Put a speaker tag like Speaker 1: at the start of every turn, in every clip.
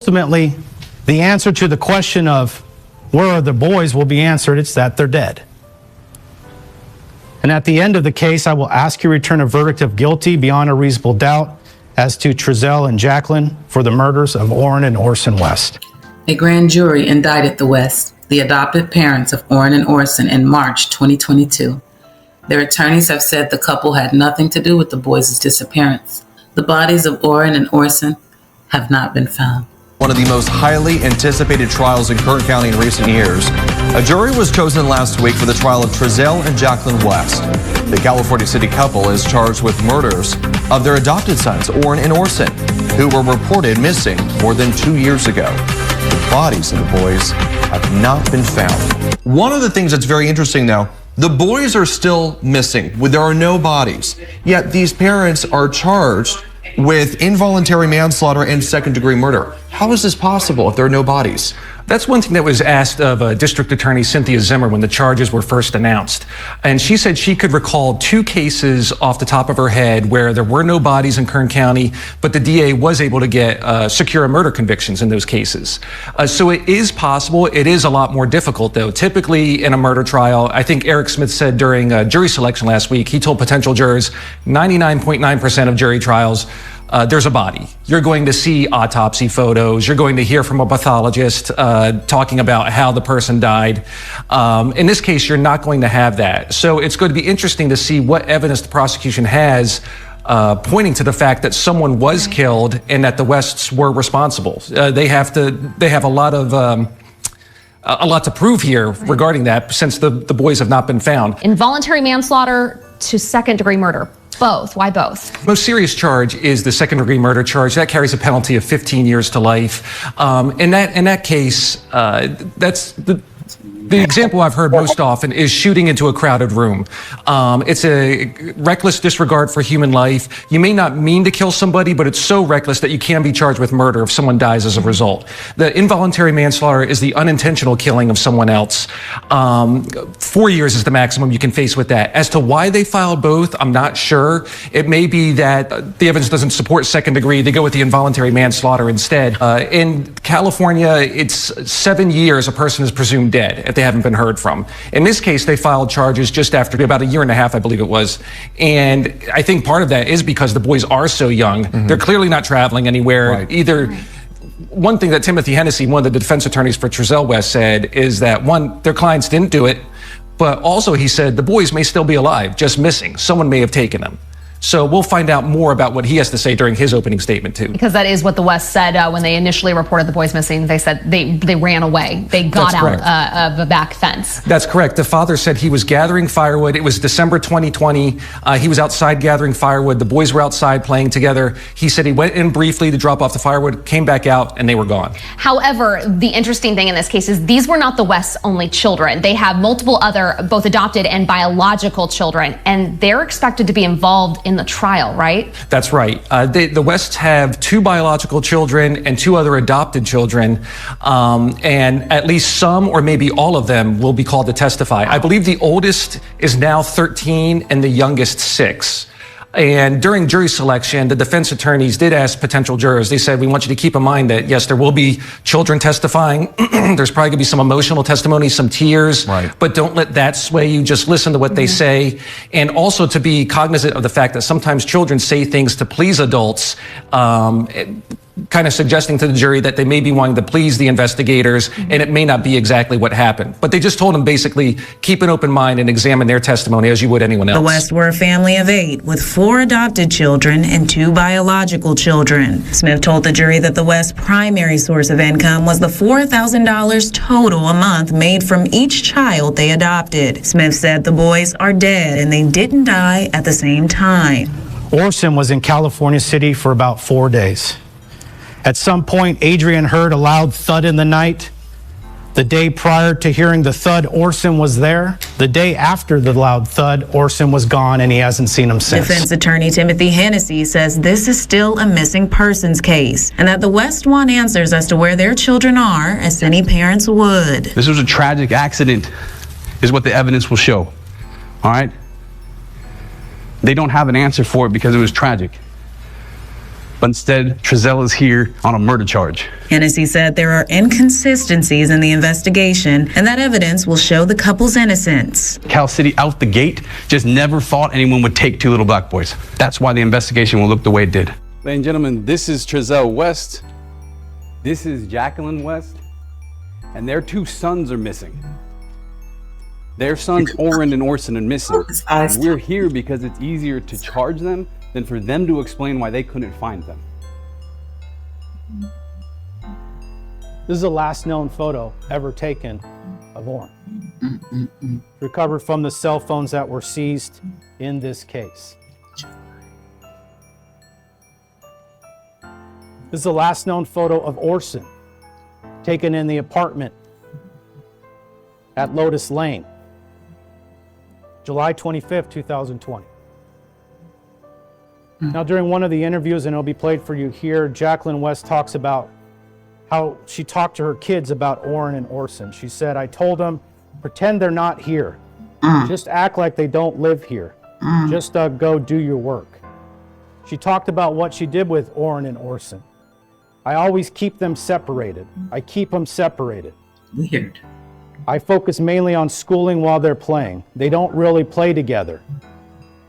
Speaker 1: Ultimately, the answer to the question of where are the boys will be answered. It's that they're dead. And at the end of the case, I will ask you to return a verdict of guilty beyond a reasonable doubt as to Trezell and Jacqueline for the murders of Orrin and Orson West.
Speaker 2: A grand jury indicted the West, the adoptive parents of Orrin and Orson, in March 2022. Their attorneys have said the couple had nothing to do with the boys' disappearance. The bodies of Orrin and Orson have not been found.
Speaker 3: One of the most highly anticipated trials in Kern County in recent years. A jury was chosen last week for the trial of Trezell and Jacqueline West. The California City couple is charged with murders of their adopted sons, Orrin and Orson, who were reported missing more than 2 years ago. The bodies of the boys have not been found. One of the things that's very interesting, though, the boys are still missing. There are no bodies. Yet these parents are charged with involuntary manslaughter and second-degree murder. How is this possible if there are no bodies?
Speaker 4: That's one thing that was asked of District Attorney Cynthia Zimmer when the charges were first announced. And she said she could recall 2 cases off the top of her head where there were no bodies in Kern County, but the DA was able to get secure murder convictions in those cases. So it is possible. It is a lot more difficult, though. Typically in a murder trial, I think Eric Smith said during jury selection last week, he told potential jurors 99.9% of jury trials, there's a body. You're going to see autopsy photos. You're going to hear from a pathologist talking about how the person died. In this case, you're not going to have that. So it's going to be interesting to see what evidence the prosecution has pointing to the fact that someone was killed and that the Wests were responsible. They have a lot to prove here regarding that, since the boys have not been found. Involuntary manslaughter to second-degree murder. Both. Why both? Most serious charge is the second-degree murder charge. That carries a penalty of 15 years to life. In that case, that's the example I've heard most often is shooting into a crowded room. It's a reckless disregard for human life. You may not mean to kill somebody, but it's so reckless that you can be charged with murder if someone dies as a result. The involuntary manslaughter is the unintentional killing of someone else. 4 years is the maximum you can face with that. As to why they filed both, I'm not sure. It may be that the evidence doesn't support second degree. They go with the involuntary manslaughter instead. In California, it's 7 years a person is presumed dead if they haven't been heard from. In this case, they filed charges just after about 1.5 years, I believe it was. And I think part of that is because the boys are so young. Mm-hmm. They're clearly not traveling anywhere. Right. Either. One thing that Timothy Hennessy, one of the defense attorneys for Trezell West, said is that, one, their clients didn't do it, but also he said the boys may still be alive, just missing. Someone may have taken them. So we'll find out more about what he has to say during his opening statement, too. Because that is what the West said when they initially reported the boys missing. They said they ran away. They got out of a back fence. That's correct. The father said he was gathering firewood. It was December 2020. He was outside gathering firewood. The boys were outside playing together. He said he went in briefly to drop off the firewood, came back out, and they were gone. However, the interesting thing in this case is these were not the West's only children. They have multiple other, both adopted and biological children, and they're expected to be involved in the trial, right? That's right. The Wests have 2 biological children and 2 other adopted children, and at least some or maybe all of them will be called to testify. I believe the oldest is now 13 and the youngest 6. And during jury selection, the defense attorneys did ask potential jurors. They said, we want you to keep in mind that, yes, there will be children testifying. There's probably going to be some emotional testimony, some tears, right. But don't let that sway you. Just listen to what they say. And also to be cognizant of the fact that sometimes children say things to please adults, kind of suggesting to the jury that they may be wanting to please the investigators, and it may not be exactly what happened. But they just told them basically, keep an open mind and examine their testimony as you would anyone else.
Speaker 5: The Wests were a family of 8 with 4 adopted children and 2 biological children. Smith told the jury that the West's primary source of income was the $4,000 total a month made from each child they adopted. Smith said the boys are dead and they didn't die at the same time.
Speaker 1: Orson was in California City for about 4 days. At some point, Adrian heard a loud thud in the night. The day prior to hearing the thud, Orson was there. The day after the loud thud, Orson was gone, and he hasn't seen him since.
Speaker 5: Defense attorney Timothy Hennessy says this is still a missing persons case, and that the West want answers as to where their children are, as any parents would.
Speaker 6: This was a tragic accident, is what the evidence will show. All right? They don't have an answer for it because it was tragic. but instead Trezell is here on a murder charge.
Speaker 5: Hennessy said there are inconsistencies in the investigation and that evidence will show the couple's innocence.
Speaker 6: Cal City out the gate just never thought anyone would take two little black boys. That's why the investigation will look the way it did.
Speaker 7: Ladies and gentlemen, this is Trezell West. This is Jacqueline West. And their two sons are missing. Their sons, Orrin and Orson, are missing. We're here because it's easier to charge them than for them to explain why they couldn't find them.
Speaker 1: This is the last known photo ever taken of Orrin. Recovered from the cell phones that were seized in this case. This is the last known photo of Orson, taken in the apartment at Lotus Lane, July 25th, 2020. Now, during one of the interviews, and it'll be played for you here, Jacqueline West talks about how she talked to her kids about Orrin and Orson. She said, I told them, pretend they're not here. Just act like they don't live here. Just go do your work. She talked about what she did with Orrin and Orson. I always keep them separated. I keep them separated.
Speaker 2: Weird.
Speaker 1: I focus mainly on schooling while they're playing. They don't really play together,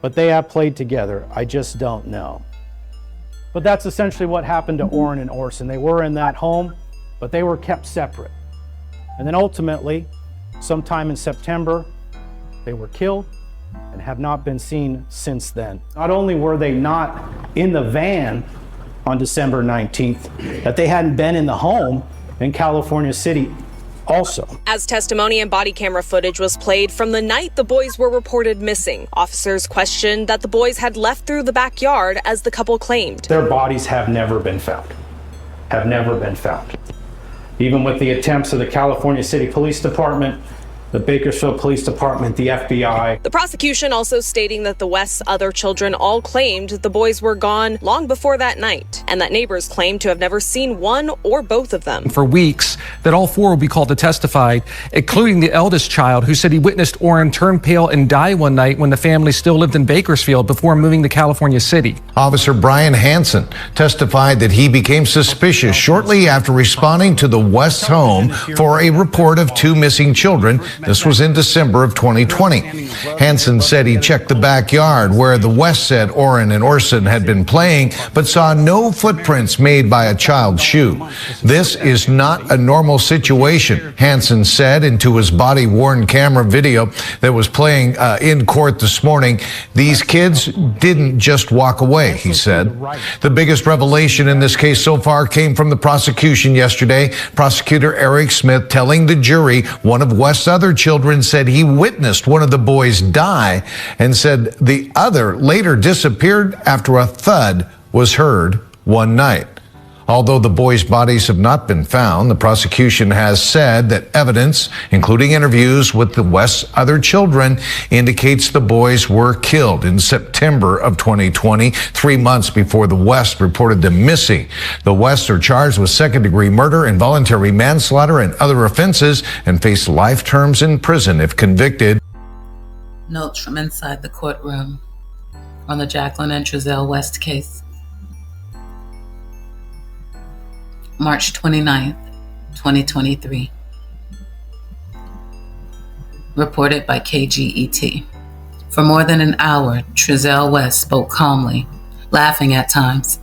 Speaker 1: but they have played together. I just don't know. But that's essentially what happened to Orrin and Orson. They were in that home, but they were kept separate. And then ultimately, sometime in September, they were killed and have not been seen since then. Not only were they not in the van on December 19th, that they hadn't been in the home in California City also.
Speaker 8: As testimony and body camera footage was played from the night the boys were reported missing, officers questioned that the boys had left through the backyard as the couple claimed.
Speaker 1: Their bodies have never been found. Have never been found. Even with the attempts of the California City Police Department, the Bakersfield Police Department, the FBI.
Speaker 8: The prosecution also stating that the West's other children all claimed the boys were gone long before that night, and that neighbors claimed to have never seen one or both of them.
Speaker 4: For weeks, that all four will be called to testify, including the eldest child who said he witnessed Orrin turn pale and die one night when the family still lived in Bakersfield before moving to California City.
Speaker 9: Officer Brian Hansen testified that he became suspicious shortly after responding to the West's home for a report of two missing children. This was in December of 2020. Hansen said he checked the backyard where the West said Orrin and Orson had been playing, but saw no footprints made by a child's shoe. This is not a normal situation, Hansen said into his body-worn camera video that was playing in court this morning. These kids didn't just walk away, he said. The biggest revelation in this case so far came from the prosecution yesterday. Prosecutor Eric Smith telling the jury one of West's other children said he witnessed one of the boys die and said the other later disappeared after a thud was heard one night. Although the boys' bodies have not been found, the prosecution has said that evidence, including interviews with the West's other children, indicates the boys were killed in September of 2020, 3 months before the West reported them missing. The Wests are charged with second-degree murder, involuntary manslaughter, and other offenses, and face life terms in prison if convicted.
Speaker 2: Notes from inside the courtroom on the Jacqueline and Trezell West case. March 29th, 2023. Reported by KGET. For more than an hour, Trezell West spoke calmly, laughing at times,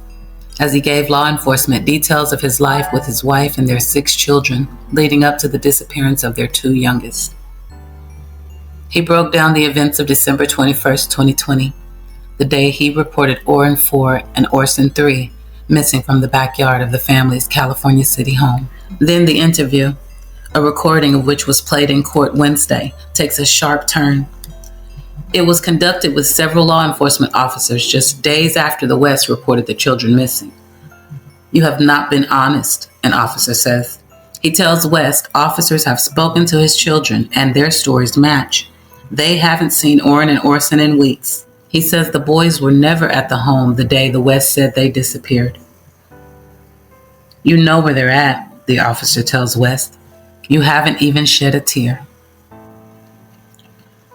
Speaker 2: as he gave law enforcement details of his life with his wife and their 6 children, leading up to the disappearance of their 2 youngest. He broke down the events of December 21st, 2020, the day he reported Orrin 4 and Orson 3 missing from the backyard of the family's California City home. Then the interview, a recording of which was played in court Wednesday, takes a sharp turn. It was conducted with several law enforcement officers just days after the West reported the children missing. You have not been honest, an officer says. He tells West officers have spoken to his children and their stories match. They haven't seen Orrin and Orson in weeks. He says the boys were never at the home the day the West said they disappeared. You know where they're at, the officer tells West. You haven't even shed a tear.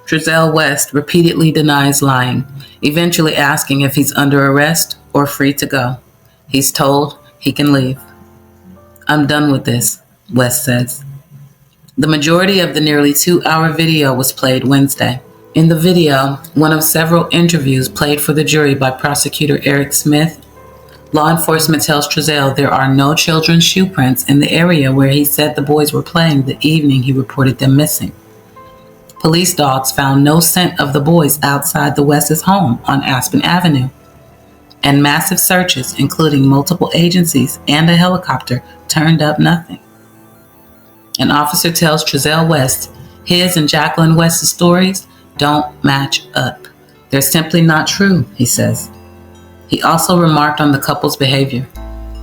Speaker 2: Trezell West repeatedly denies lying, eventually asking if he's under arrest or free to go. He's told he can leave. "I'm done with this," West says. The majority of the nearly 2-hour video was played Wednesday. In the video, one of several interviews played for the jury by prosecutor Eric Smith, law enforcement tells Trezell there are no children's shoe prints in the area where he said the boys were playing the evening he reported them missing. Police dogs found no scent of the boys outside the West's home on Aspen Avenue, and massive searches, including multiple agencies and a helicopter, turned up nothing. An officer tells Trezell West his and Jacqueline West's stories don't match up. They're simply not true, he says. He also remarked on the couple's behavior.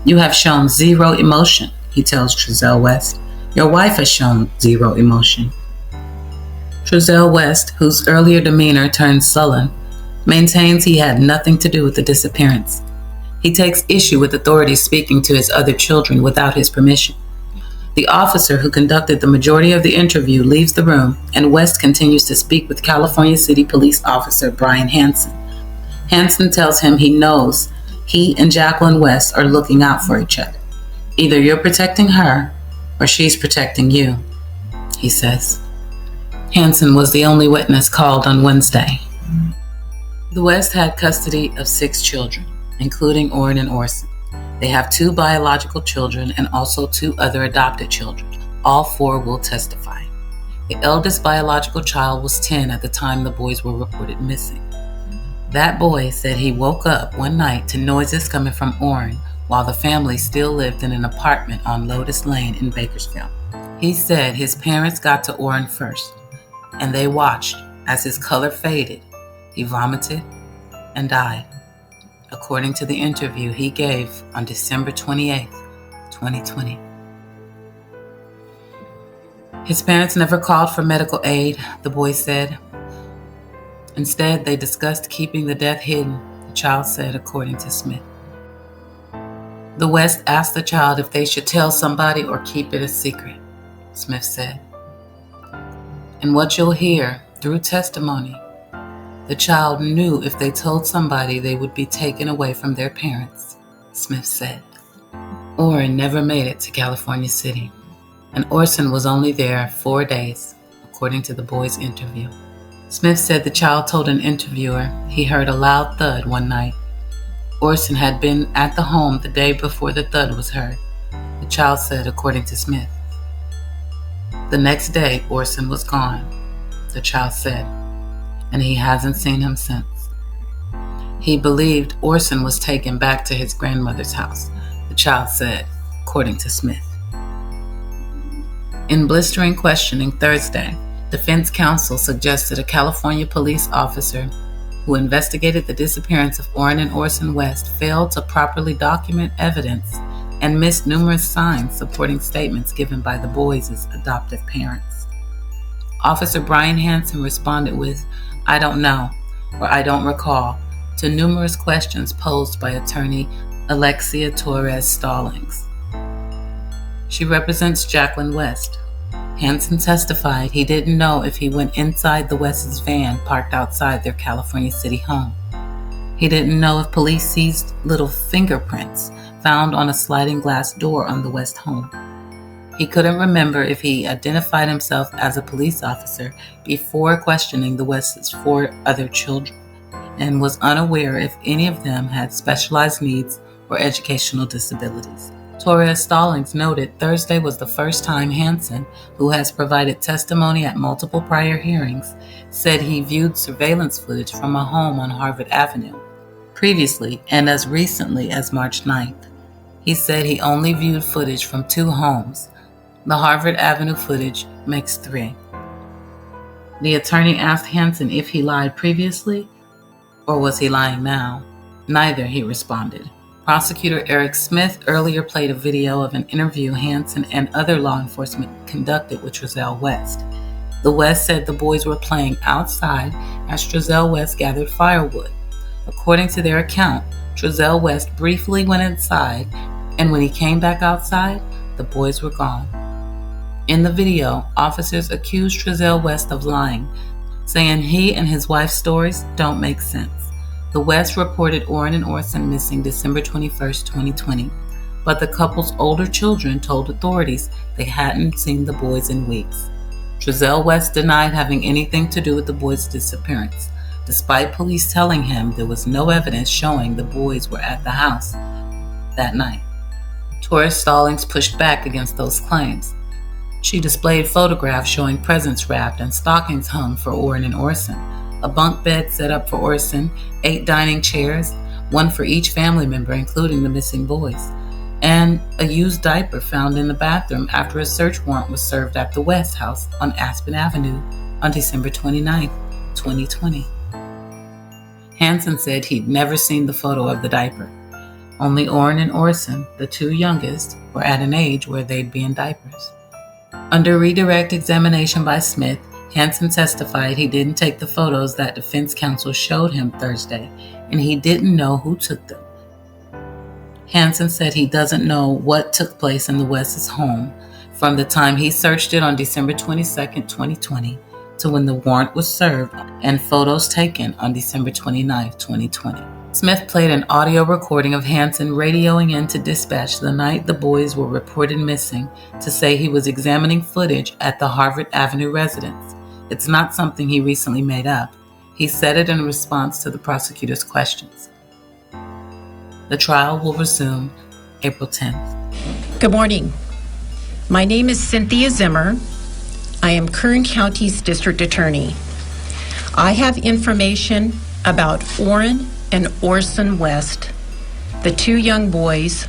Speaker 2: "You have shown zero emotion," he tells Trezell West. "Your wife has shown zero emotion." Trezell West, whose earlier demeanor turned sullen, maintains he had nothing to do with the disappearance. He takes issue with authorities speaking to his other children without his permission. The officer who conducted the majority of the interview leaves the room, and West continues to speak with California City Police Officer Brian Hansen. Hansen tells him he knows he and Jacqueline West are looking out for each other. "Either you're protecting her or she's protecting you," he says. Hansen was the only witness called on Wednesday. The West had custody of 6 children, including Orrin and Orson. They have 2 biological children and also 2 other adopted children. All 4 will testify. The eldest biological child was 10 at the time the boys were reported missing. That boy said he woke up one night to noises coming from Orrin while the family still lived in an apartment on Lotus Lane in Bakersfield. He said his parents got to Orrin first, and they watched as his color faded. He vomited and died, according to the interview he gave on December 28, 2020. His parents never called for medical aid, the boy said. Instead, they discussed keeping the death hidden, the child said, according to Smith. The West asked the child if they should tell somebody or keep it a secret, Smith said. And what you'll hear through testimony, the child knew if they told somebody they would be taken away from their parents, Smith said. Orrin never made it to California City, and Orson was only there 4 days, according to the boy's interview. Smith said the child told an interviewer he heard a loud thud one night. Orson had been at the home the day before the thud was heard, the child said, according to Smith. The next day, Orson was gone, the child said, and he hasn't seen him since. He believed Orson was taken back to his grandmother's house, the child said, according to Smith. In blistering questioning Thursday, defense counsel suggested a California police officer who investigated the disappearance of Orrin and Orson West failed to properly document evidence and missed numerous signs supporting statements given by the boys' adoptive parents. Officer Brian Hansen responded with, "I don't know," or "I don't recall," to numerous questions posed by attorney Alexia Torres Stallings. She represents Jacqueline West. Hansen testified he didn't know if he went inside the West's van parked outside their California City home. He didn't know if police seized little fingerprints found on a sliding glass door on the West home. He couldn't remember if he identified himself as a police officer before questioning the West's 4 other children, and was unaware if any of them had specialized needs or educational disabilities. Torres Stallings noted Thursday was the first time Hansen, who has provided testimony at multiple prior hearings, said he viewed surveillance footage from a home on Harvard Avenue. Previously, and as recently as March 9th, he said he only viewed footage from 2 homes. The Harvard Avenue footage makes 3. The attorney asked Hansen if he lied previously, or was he lying now? Neither, he responded. Prosecutor Eric Smith earlier played a video of an interview Hansen and other law enforcement conducted with Trezell West. The West said the boys were playing outside as Trezell West gathered firewood. According to their account, Trezell West briefly went inside, and when he came back outside, the boys were gone. In the video, officers accused Trezell West of lying, saying he and his wife's stories don't make sense. The West reported Orrin and Orson missing December 21, 2020, but the couple's older children told authorities they hadn't seen the boys in weeks. Trezell West denied having anything to do with the boys' disappearance, despite police telling him there was no evidence showing the boys were at the house that night. Tori Stallings pushed back against those claims. She displayed photographs showing presents wrapped and stockings hung for Orrin and Orson, a bunk bed set up for Orson, 8 dining chairs, one for each family member, including the missing boys, and a used diaper found in the bathroom after a search warrant was served at the West house on Aspen Avenue on December 29, 2020. Hansen said he'd never seen the photo of the diaper. Only Orrin and Orson, the 2 youngest, were at an age where they'd be in diapers. Under redirect examination by Smith, Hansen testified he didn't take the photos that defense counsel showed him Thursday, and he didn't know who took them. Hansen said he doesn't know what took place in the West's home from the time he searched it on December 22, 2020, to when the warrant was served and photos taken on December 29, 2020. Smith played an audio recording of Hansen radioing in to dispatch the night the boys were reported missing to say he was examining footage at the Harvard Avenue residence. It's not something he recently made up. He said it in response to the prosecutor's questions. The trial will resume April 10th.
Speaker 10: Good morning. My name is Cynthia Zimmer. I am Kern County's district attorney. I have information about Orrin and Orson West, the 2 young boys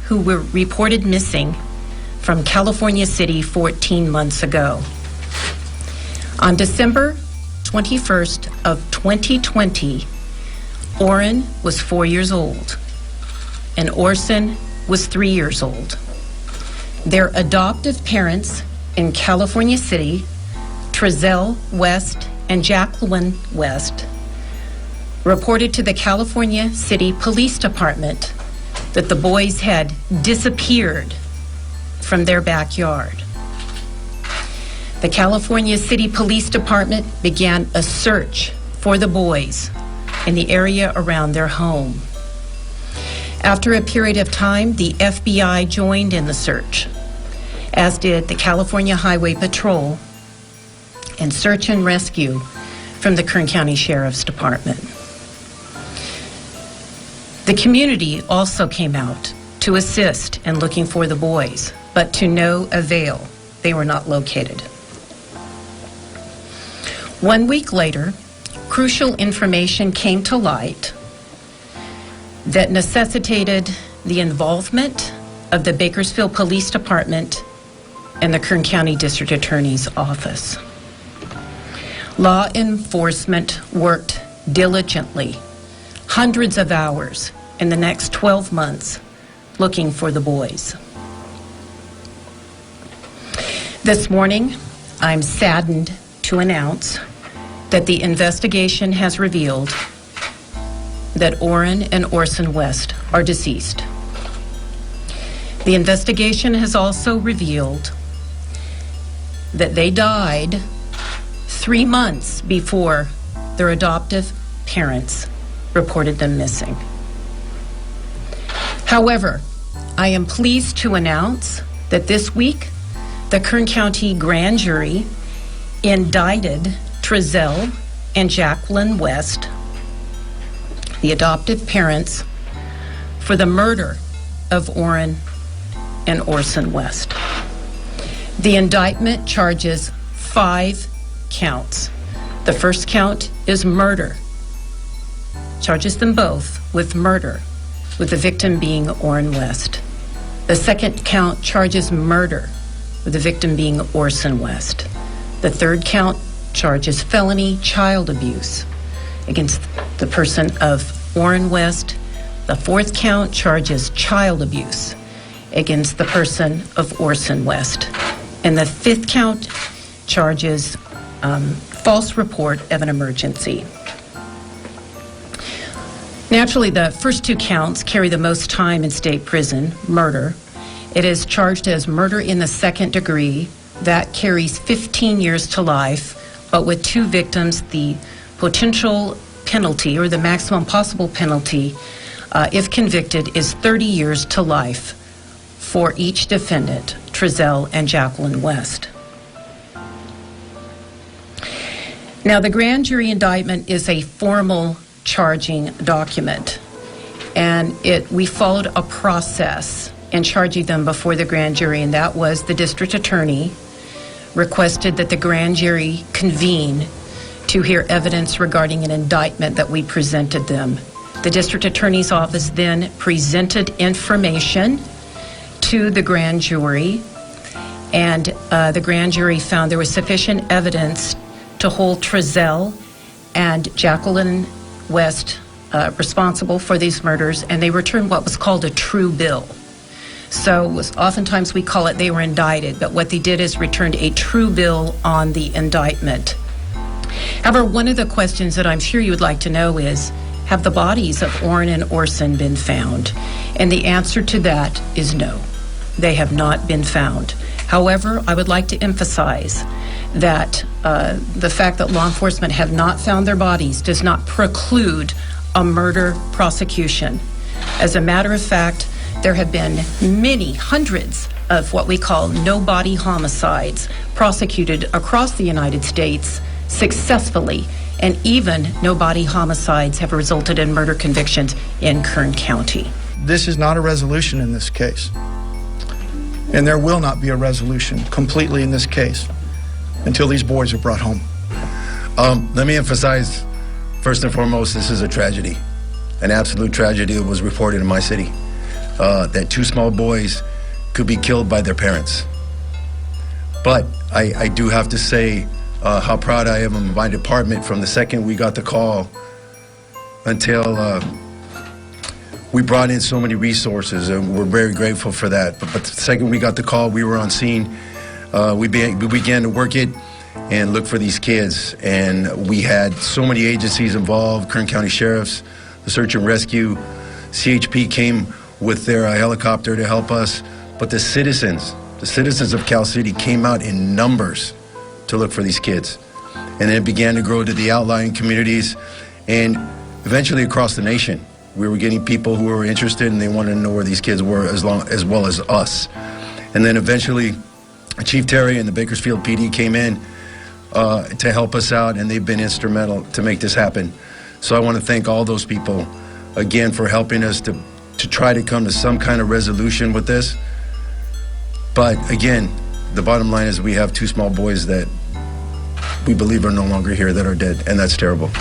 Speaker 10: who were reported missing from California City 14 months ago. On December 21st of 2020, Orrin was 4 years old and Orson was 3 years old. Their adoptive parents in California City, Trezell West and Jacqueline West, reported to the California City Police Department that the boys had disappeared from their backyard. The California City Police Department began a search for the boys in the area around their home. After a period of time, the FBI joined in the search, as did the California Highway Patrol and search and rescue from the Kern County Sheriff's Department. The community also came out to assist in looking for the boys, but to no avail. They were not located. 1 week later, crucial information came to light that necessitated the involvement of the Bakersfield Police Department and the Kern County District Attorney's Office. Law enforcement worked diligently, hundreds of hours in the next 12 months, looking for the boys. This morning, I'm saddened to announce that the investigation has revealed that Orrin and Orson West are deceased. The investigation has also revealed that they died 3 months before their adoptive parents reported them missing. However, I am pleased to announce that this week, the Kern County Grand Jury indicted Trezell and Jacqueline West, the adoptive parents, for the murder of Orrin and Orson West. The indictment charges 5 counts. The first count is murder. Charges them both with murder, with the victim being Orrin West. The second count charges murder, with the victim being Orson West. The third count charges felony child abuse against the person of Orrin West. The fourth count charges child abuse against the person of Orson West. And the fifth count charges false report of an emergency. Naturally, the first 2 counts carry the most time in state prison, murder. It is charged as murder in the second degree. That carries 15 years to life, but with 2 victims, the potential penalty, or the maximum possible penalty, if convicted, is 30 years to life for each defendant, Trezell and Jacqueline West. Now, the grand jury indictment is a formal charging document, and we followed a process in charging them before the grand jury, and that was the district attorney requested that the grand jury convene to hear evidence regarding an indictment that we presented them. The district attorney's office then presented information to the grand jury, and the grand jury found there was sufficient evidence to hold Trezell and Jacqueline West responsible for these murders, and they returned what was called a true bill. So oftentimes we call it they were indicted, but what they did is returned a true bill on the indictment. However, one of the questions that I'm sure you would like to know is, have the bodies of Orrin and Orson been found? And the answer to that is no, they have not been found. However, I would like to emphasize that the fact that law enforcement have not found their bodies does not preclude a murder prosecution. As a matter of fact, there have been many hundreds of what we call no-body homicides prosecuted across the United States successfully, and even no-body homicides have resulted in murder convictions in Kern County.
Speaker 11: This is not a resolution in this case, and there will not be a resolution completely in this case until these boys are brought home.
Speaker 12: Let me emphasize, first and foremost, this is a tragedy, an absolute tragedy that was reported in my city, that two small boys could be killed by their parents. But I do have to say how proud I am of my department from the second we got the call until we brought in so many resources, and we're very grateful for that. But the second we got the call, we were on scene. We began to work it and look for these kids. And we had so many agencies involved, Kern County Sheriffs, the Search and Rescue, CHP came with their helicopter to help us. But the citizens of Cal City came out in numbers to look for these kids. And then it began to grow to the outlying communities and eventually across the nation. We were getting people who were interested and they wanted to know where these kids were as well as us. And then eventually Chief Terry and the Bakersfield PD came in to help us out, and they've been instrumental to make this happen. So I want to thank all those people again for helping us to try to come to some kind of resolution with this. But again, the bottom line is we have two small boys that we believe are no longer here, that are dead, and that's terrible.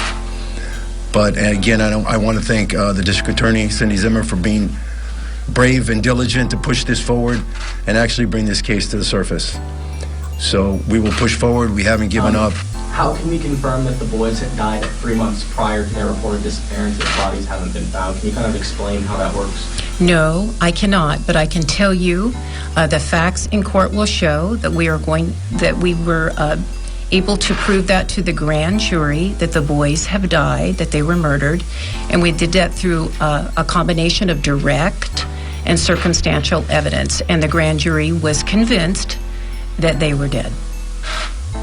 Speaker 12: But again, I want to thank the District Attorney, Cindy Zimmer, for being brave and diligent to push this forward and actually bring this case to the surface. So we will push forward. We haven't given up.
Speaker 13: How can we confirm that the boys had died 3 months prior to their reported disappearance if bodies haven't been found? Can you kind of explain how that works?
Speaker 10: No, I cannot, but I can tell you the facts in court will show that we were able to prove that to the grand jury, that the boys have died, that they were murdered, and we did that through a combination of direct and circumstantial evidence, and the grand jury was convinced that they were dead.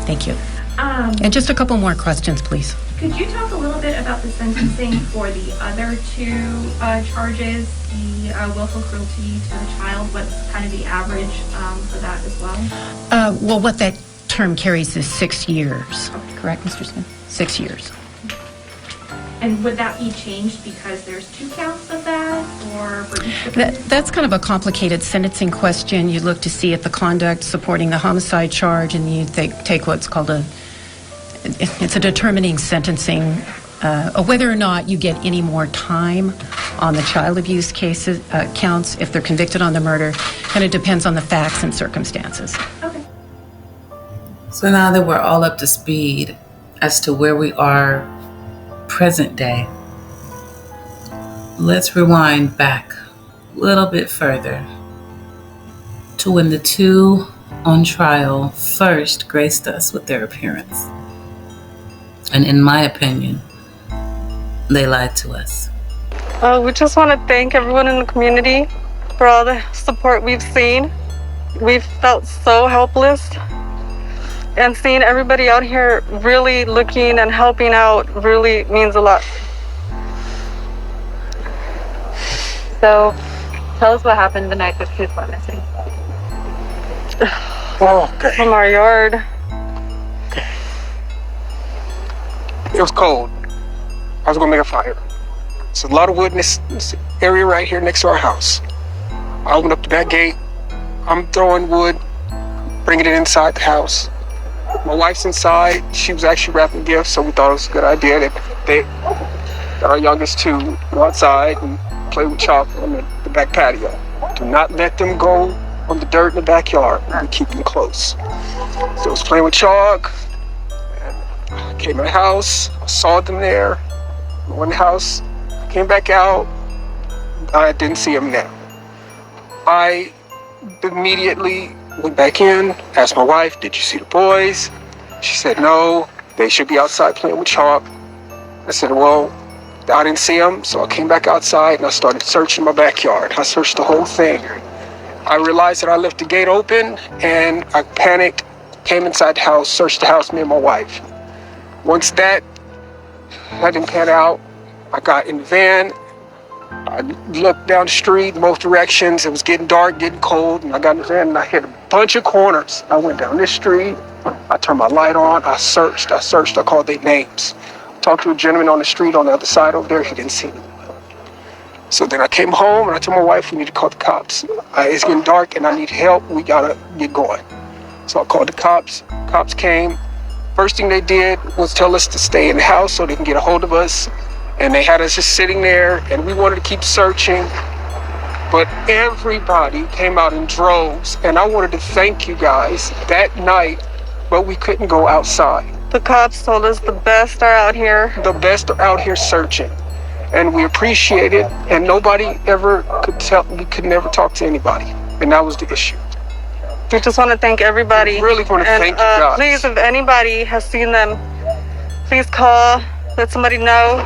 Speaker 10: Thank you. And just a couple more questions, please.
Speaker 14: Could you talk a little bit about the sentencing for the other two charges, the willful cruelty to the child? What's kind of the average for that as well?
Speaker 10: Well, what that term carries is 6 years. Okay. Correct, Mr. Smith? 6 years.
Speaker 14: And would that be changed because there's 2 counts of that, or for each defendant?
Speaker 10: That's kind of a complicated sentencing question. You look to see if the conduct supporting the homicide charge, and you take what's called it's a determining sentencing, whether or not you get any more time on the child abuse cases counts if they're convicted on the murder. Kind of depends on the facts and circumstances.
Speaker 14: Okay.
Speaker 2: So now that we're all up to speed as to where we are present day, let's rewind back a little bit further to when the two on trial first graced us with their appearance. And in my opinion, they lied to us.
Speaker 15: We just want to thank everyone in the community for all the support we've seen. We've felt so helpless. and seeing everybody out here really looking and helping out really means a lot.
Speaker 16: So, tell us what happened the night that kids went missing.
Speaker 17: Okay.
Speaker 15: From our yard.
Speaker 17: It was cold. I was gonna make a fire. There's a lot of wood in this area right here next to our house. I opened up the back gate. I'm throwing wood, bringing it inside the house. My wife's inside. She was actually wrapping gifts, so we thought it was a good idea that our youngest two go outside and play with chalk on the back patio. Do not let them go on the dirt in the backyard. We keep them close. So I was playing with chalk. I came in the house. I saw them there. I went in the house. Came back out. I didn't see them now. I immediately went back in, asked my wife, did you see the boys? She said, no, they should be outside playing with chalk. I said, well, I didn't see them, so I came back outside and I started searching my backyard. I searched the whole thing. I realized that I left the gate open and I panicked, came inside the house, searched the house, me and my wife. Once that didn't pan out, I got in the van. I looked down the street, both directions. It was getting dark, getting cold, and I got in the van and I hit a bunch of corners. I went down this street. I turned my light on. I searched. I called their names. Talked to a gentleman on the street on the other side over there. He didn't see me. So then I came home and I told my wife we need to call the cops. It's getting dark and I need help. We gotta get going. So I called the cops. Cops came. First thing they did was tell us to stay in the house so they can get a hold of us. And they had us just sitting there and we wanted to keep searching. But everybody came out in droves. And I wanted to thank you guys that night, but we couldn't go outside.
Speaker 15: The cops told us the best are out here.
Speaker 17: The best are out here searching. And we appreciate it. And nobody ever could tell, we could never talk to anybody. And that was the issue.
Speaker 15: We just want to thank everybody.
Speaker 17: We really want to thank you guys.
Speaker 15: Please, if anybody has seen them, please call, let somebody know.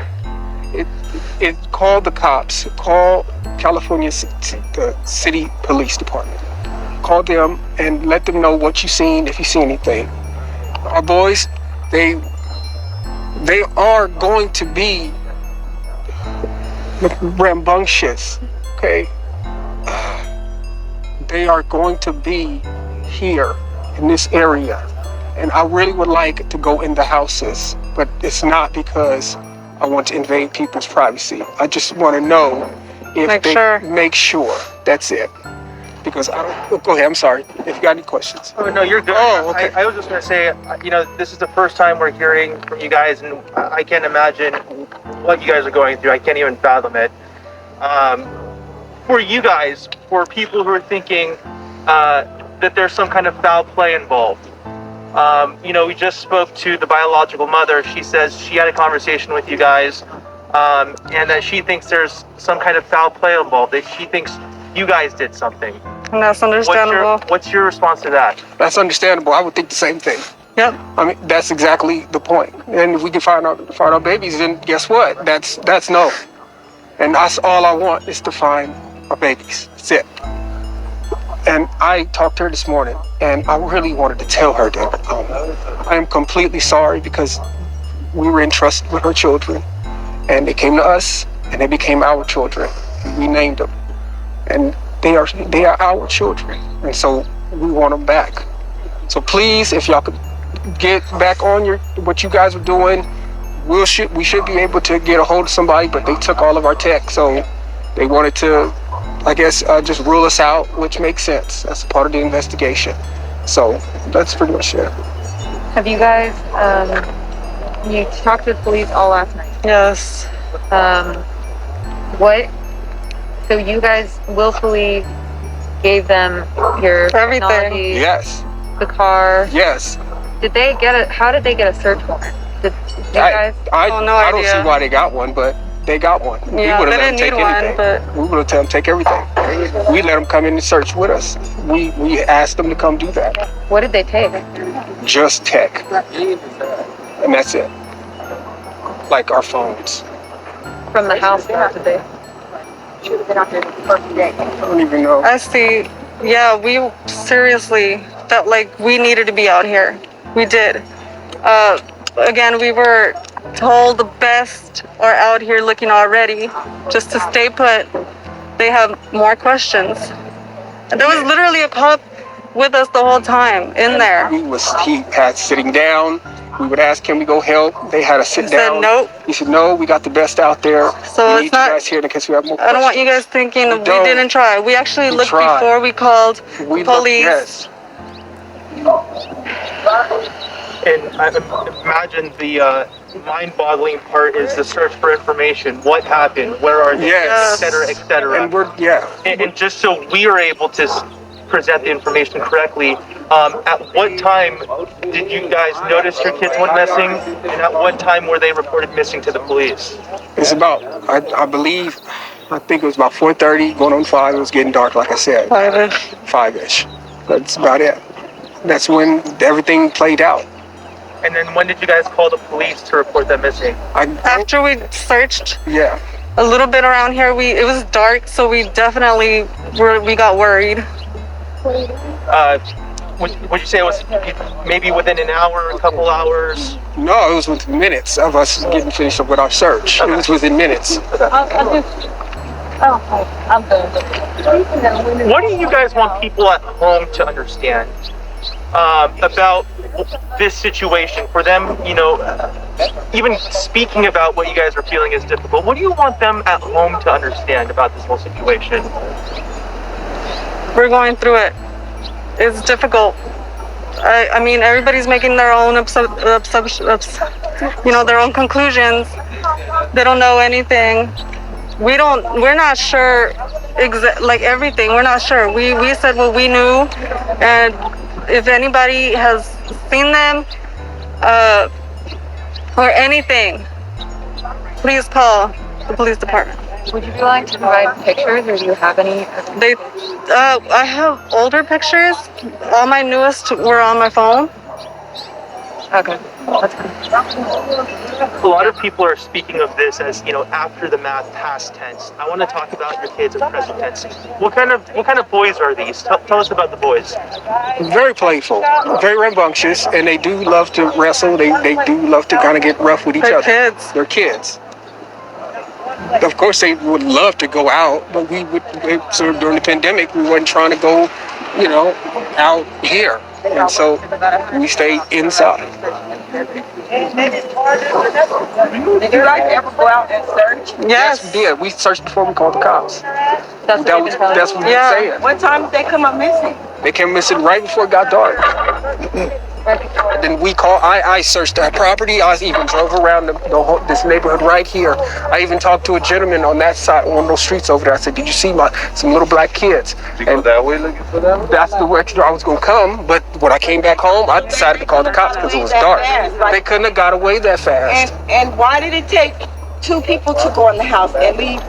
Speaker 17: Call the cops. Call California the City Police Department. Call them and let them know what you've seen, if you see anything. Our boys, they are going to be rambunctious, okay? They are going to be here in this area. And I really would like to go in the houses, but it's not because I want to invade people's privacy. I just want to know if make sure. That's it. Because I don't, go ahead, I'm sorry. If you got any questions.
Speaker 18: Oh, no, you're good.
Speaker 17: Oh, okay.
Speaker 18: I was just going to say, this is the first time we're hearing from you guys, and I can't imagine what you guys are going through. I can't even fathom it. For you guys, for people who are thinking that there's some kind of foul play involved, we just spoke to the biological mother. She says she had a conversation with you guys, and that she thinks there's some kind of foul play involved, that she thinks you guys did something.
Speaker 15: And that's understandable.
Speaker 18: What's your response to that?
Speaker 17: That's understandable. I would think the same thing.
Speaker 15: Yep.
Speaker 17: I mean, that's exactly the point. And if we can find our babies, then guess what? That's no. And that's all I want is to find our babies. That's it. And I talked to her this morning, and I really wanted to tell her that I am completely sorry because we were entrusted with her children, and they came to us, and they became our children. We named them, and they are our children, and so we want them back. So please, if y'all could get back on what you guys are doing, we should be able to get a hold of somebody, but they took all of our tech, so they wanted to, I guess, just rule us out, which makes sense. That's part of the investigation. So that's pretty much it.
Speaker 16: Have you guys, you talked to the police all last night?
Speaker 15: Yes.
Speaker 16: So you guys willfully gave them your
Speaker 15: everything?
Speaker 16: Technology,
Speaker 17: yes.
Speaker 16: The car?
Speaker 17: Yes.
Speaker 16: How did they get a search warrant? Did you guys?
Speaker 17: I don't see why they got one, but they got one.
Speaker 15: Yeah,
Speaker 17: we would
Speaker 15: they
Speaker 17: have let them
Speaker 15: didn't
Speaker 17: take
Speaker 15: need
Speaker 17: anything.
Speaker 15: one, but
Speaker 17: we would have told them take everything. We let them come in and search with us. We asked them to come do that.
Speaker 16: What did they take?
Speaker 17: Just tech. And that's it. Like our phones.
Speaker 16: From the house, what did they?
Speaker 17: I don't even know.
Speaker 15: I see. Yeah, we seriously felt like we needed to be out here. We did. Again, we were told the best are out here looking already. Just to stay put. They have more questions. And there was literally a cop with us the whole time in there.
Speaker 17: He had sitting down. We would ask, can we go help? They had to sit down.
Speaker 15: He said nope.
Speaker 17: He said, no, we got the best out there.
Speaker 15: So
Speaker 17: we need you guys here in case we have more questions.
Speaker 15: I don't want you guys thinking we didn't try. We actually looked before we called police.
Speaker 17: Yes.
Speaker 18: And I imagine the mind-boggling part is the search for information. What happened? Where are they? Et cetera, et cetera. And just so we are able to present the information correctly, at what time did you guys notice your kids went missing? And at what time were they reported missing to the police?
Speaker 17: It's about, I think it was about 4:30, going on 5. It was getting dark, like I said.
Speaker 15: 5-ish.
Speaker 17: 5-ish. That's about it. That's when everything played out.
Speaker 18: And then when did you guys call the police to report them missing?
Speaker 15: After we searched
Speaker 17: a
Speaker 15: little bit around here, it was dark, so we definitely we got worried.
Speaker 18: Would you say it was maybe within an hour, a couple hours?
Speaker 17: No, it was within minutes of us getting finished up with our search. It was within minutes.
Speaker 18: What do you guys want people at home to understand about this situation? For them, even speaking about what you guys are feeling is difficult. What do you want them at home to understand about this whole situation?
Speaker 15: We're going through it. It's difficult. I mean, everybody's making their own their own conclusions. They don't know anything. We're not sure everything. We're not sure. We said what we knew, and if anybody has seen them or anything, please call the police department.
Speaker 16: Would you be willing to provide pictures, or do you have any?
Speaker 15: I have older pictures. All my newest were on my phone.
Speaker 16: Okay. That's good.
Speaker 18: A lot of people are speaking of this as, after the math, past tense. I want to talk about your kids as present tense. What kind of boys are these? Tell us about the boys.
Speaker 17: Very playful, very rambunctious, and they do love to wrestle. They do love to kind of get rough with each other. They're kids. Of course, they would love to go out, but so during the pandemic, we weren't trying to go, out here. And so we stayed inside.
Speaker 19: Did you guys ever go out and search?
Speaker 17: Yes, we did. We searched before we called the cops. That's what we said.
Speaker 19: What time did they come up missing?
Speaker 17: They came missing right before it got dark. And then we called. I searched that property. I even drove around this neighborhood right here. I even talked to a gentleman on that side, on those streets over there. I said, "Did you see some little black kids?"
Speaker 20: Did you go that way looking for them?
Speaker 17: That's the way I was gonna come. But when I came back home, I decided to call the cops because it was dark. They couldn't have got away that fast.
Speaker 19: And why did it take 2 people to go in the house and leave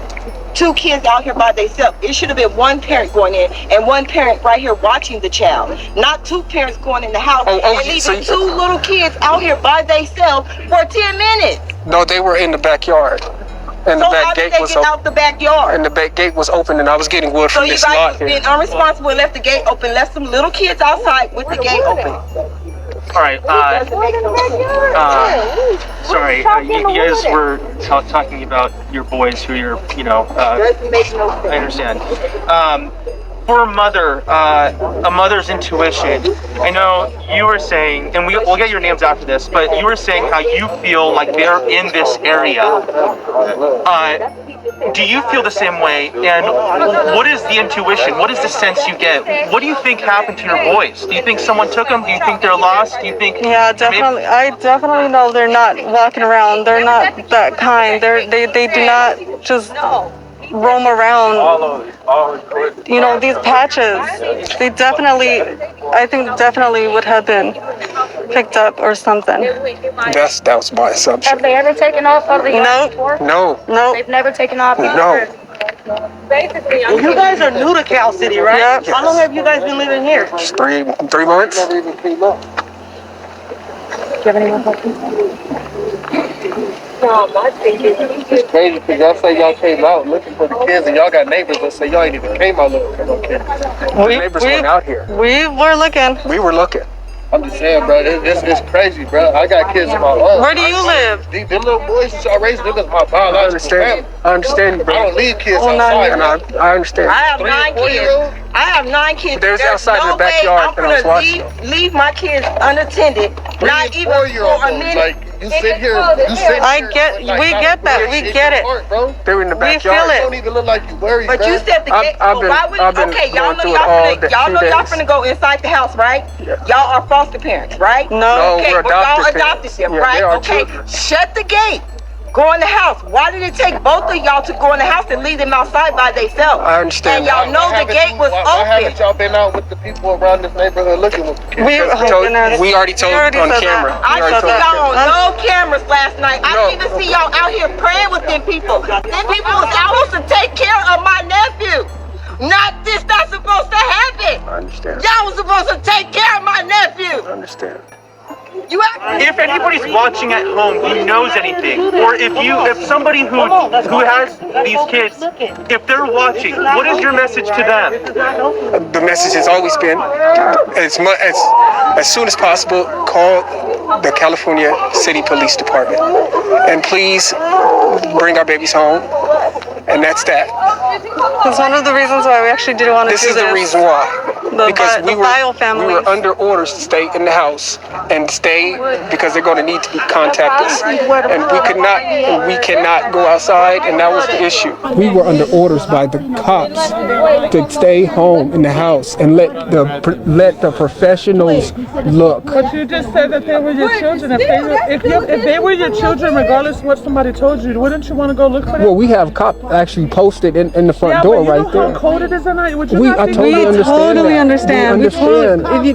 Speaker 19: 2 kids out here by themselves? It should have been 1 parent going in and 1 parent right here watching the child, not 2 parents going in the house and leaving 2 little kids out here by themselves for 10 minutes.
Speaker 17: No, they were in the backyard. And the back gate was open.
Speaker 19: Out the backyard?
Speaker 17: And the back gate was open, and I was getting wood from this lot here.
Speaker 19: So you guys been unresponsible and left the gate open, left some little kids outside with the gate open.
Speaker 18: All right. Sorry. You guys were talking about your boys who you're, I understand. For a mother, a mother's intuition, I know you were saying, and we'll get your names after this, but you were saying how you feel like they're in this area. Do you feel the same way? And what is the intuition? What is the sense you get? What do you think happened to your boys? Do you think someone took them? Do you think they're lost? Do you think?
Speaker 15: Yeah, definitely. I definitely know they're not walking around. They're not that kind. They do not just roam around. These patches. They definitely, I think definitely would have been picked up or something.
Speaker 17: That was my assumption.
Speaker 16: Have they ever taken off out of the yard before?
Speaker 17: No.
Speaker 16: They've never taken off either?
Speaker 17: No.
Speaker 19: Basically, you guys are new to Cal City, right?
Speaker 15: Yep.
Speaker 19: How long have you guys been living here?
Speaker 17: 3 months.
Speaker 16: Do you have any more questions?
Speaker 20: It's crazy because y'all say y'all came out looking for the kids, and y'all got neighbors that say y'all ain't even came out looking for no kids.
Speaker 17: The neighbors weren't out here.
Speaker 15: We were looking.
Speaker 17: We were looking.
Speaker 20: I'm just saying, bro, it's crazy, bro. I got kids of my own.
Speaker 15: Where do you live?
Speaker 20: These little boys that y'all raising, them is my biological
Speaker 17: I understand.
Speaker 20: family.
Speaker 17: I understand, bro.
Speaker 20: I don't leave kids
Speaker 15: Oh, no,
Speaker 20: outside,
Speaker 17: And
Speaker 20: man.
Speaker 17: I understand.
Speaker 19: I have 9 kids. I have 9 kids.
Speaker 17: There's
Speaker 19: There's
Speaker 17: outside in
Speaker 19: no
Speaker 17: the backyard
Speaker 19: way
Speaker 17: that I was
Speaker 19: I'm
Speaker 17: watching.
Speaker 19: gonna leave my kids unattended. Not even for a minute.
Speaker 20: Like, you sit here, you sit here.
Speaker 15: We get that. We get it.
Speaker 17: They were in the
Speaker 15: We
Speaker 17: backyard.
Speaker 15: feel
Speaker 20: You
Speaker 15: it.
Speaker 20: don't even look like you worried,
Speaker 19: But
Speaker 20: bro.
Speaker 19: you said the gate.
Speaker 17: I've been
Speaker 19: Okay, y'all
Speaker 17: going
Speaker 19: know
Speaker 17: through
Speaker 19: y'all
Speaker 17: it all
Speaker 19: y'all
Speaker 17: 2 days.
Speaker 19: finna go inside the house, right? Y'all are foster parents, right?
Speaker 15: No.
Speaker 19: Okay,
Speaker 17: we're
Speaker 19: well, y'all
Speaker 17: adopted
Speaker 19: adopted
Speaker 17: parents.
Speaker 19: them,
Speaker 17: Yeah,
Speaker 19: right?
Speaker 17: they are
Speaker 19: Okay,
Speaker 17: children.
Speaker 19: shut the gate. Go in the house. Why did it take both of y'all to go in the house and leave them outside by themselves?
Speaker 17: I understand.
Speaker 19: And y'all know the gate was
Speaker 20: Why haven't
Speaker 19: open.
Speaker 20: y'all been out with the people around this neighborhood looking with the kids?
Speaker 17: We already told on camera.
Speaker 19: I didn't see y'all on no cameras last night. I didn't even see y'all out here praying with them people. Them people was supposed to take care of my nephew. Not this, not supposed to happen.
Speaker 17: I understand.
Speaker 19: Y'all was supposed to take care of my nephew.
Speaker 17: I understand.
Speaker 18: If anybody's watching at home who knows anything, or if somebody who has these kids, if they're watching, what is your message to them?
Speaker 17: The message has always been, as soon as possible, call the California City Police Department, and please bring our babies home. And that's that.
Speaker 15: That's one of the reasons why we actually didn't want to do this.
Speaker 17: This is the reason why. Because we were under orders to stay in the house and stay because they're going to need to contact us, and we cannot go outside, and that was the issue.
Speaker 21: We were under orders by the cops to stay home in the house and let the professionals look.
Speaker 22: But you just said that they were your children. If they were your children, regardless of what somebody told you, wouldn't you want to go look for them?
Speaker 21: Well, we have cops actually posted in the front door right there.
Speaker 22: How cold it is at night? Would you
Speaker 21: We
Speaker 22: not think
Speaker 21: totally
Speaker 22: about-
Speaker 21: understand. We understand.
Speaker 22: If you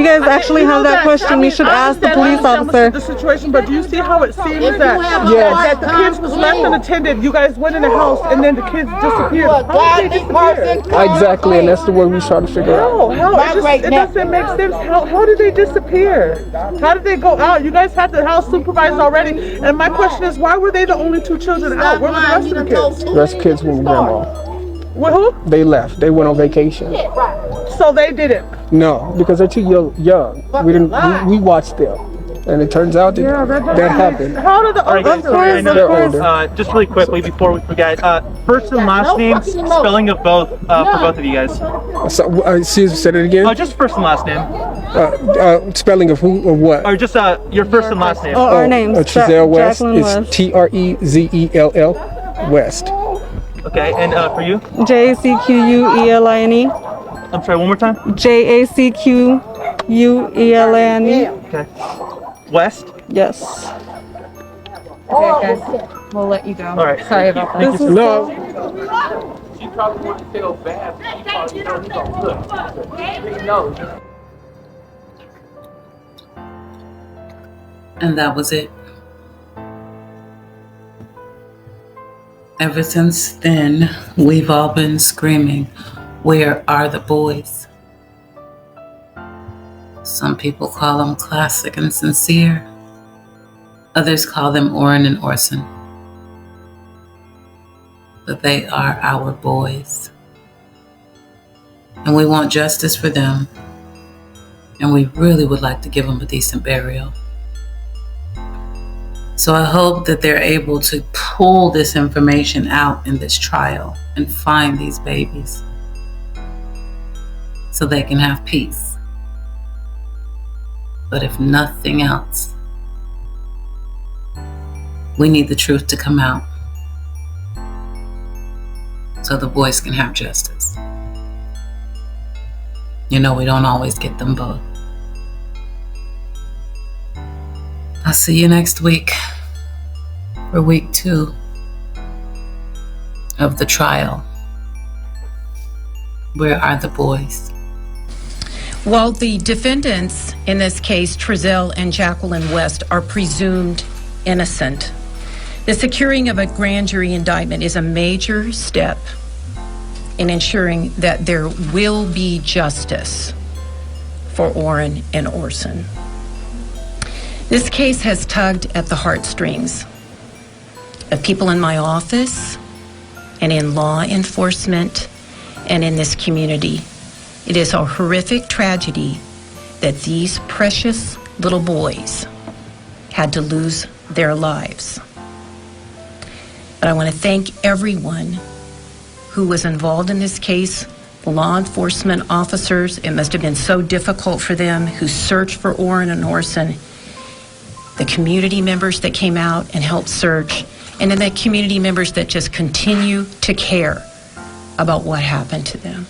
Speaker 22: guys actually have that question, we should ask the police officer. The situation, but do you see how it seems that the kids was left unattended? You guys went in the house and then the kids disappeared. How did they disappear?
Speaker 21: Exactly, and that's the word we try to figure out.
Speaker 22: It doesn't make sense. How did they disappear? How did they go out? You guys had the house supervised already. And my question is, why were they the only 2 children out? Where were the rest of the kids?
Speaker 21: The rest of the kids went with grandma.
Speaker 22: With who?
Speaker 21: They left. They went on vacation.
Speaker 22: So they didn't.
Speaker 21: No, because they're too young. We didn't. We watched them, and it turns out that happened.
Speaker 22: How did the
Speaker 21: They're older.
Speaker 18: Just really quickly before we forget, first and last name, spelling of both for both of you guys.
Speaker 21: So, excuse me, say it again.
Speaker 18: Just first and last name.
Speaker 21: Spelling of who or what?
Speaker 18: Or just your first and last name.
Speaker 21: Our names. Trezell West is Trezell West.
Speaker 18: Okay, and for you?
Speaker 22: JACQUELINE.
Speaker 18: I'm sorry, one more time.
Speaker 22: JACQUELINE.
Speaker 18: Okay. West?
Speaker 22: Yes.
Speaker 16: Okay, guys, we'll let you go.
Speaker 18: All right.
Speaker 16: Sorry about that.
Speaker 22: This is
Speaker 21: No.
Speaker 20: She probably wouldn't feel bad. She probably know he's gonna look. He knows.
Speaker 2: And that was it. Ever since then, we've all been screaming, "Where are the boys?" Some people call them classic and sincere. Others call them Orrin and Orson. But they are our boys. And we want justice for them. And we really would like to give them a decent burial. So I hope that they're able to pull this information out in this trial and find these babies so they can have peace. But if nothing else, we need the truth to come out so the boys can have justice. You know, we don't always get them both. I'll see you next week for week 2 of the trial. Where are the boys?
Speaker 10: While the defendants in this case, Trezell and Jacqueline West, are presumed innocent, the securing of a grand jury indictment is a major step in ensuring that there will be justice for Orrin and Orson. This case has tugged at the heartstrings of people in my office and in law enforcement and in this community. It is a horrific tragedy that these precious little boys had to lose their lives. But I want to thank everyone who was involved in this case, the law enforcement officers. It must have been so difficult for them who searched for Orrin and Orson, the community members that came out and helped search, and then the community members that just continue to care about what happened to them.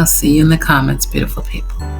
Speaker 2: I'll see you in the comments, beautiful people.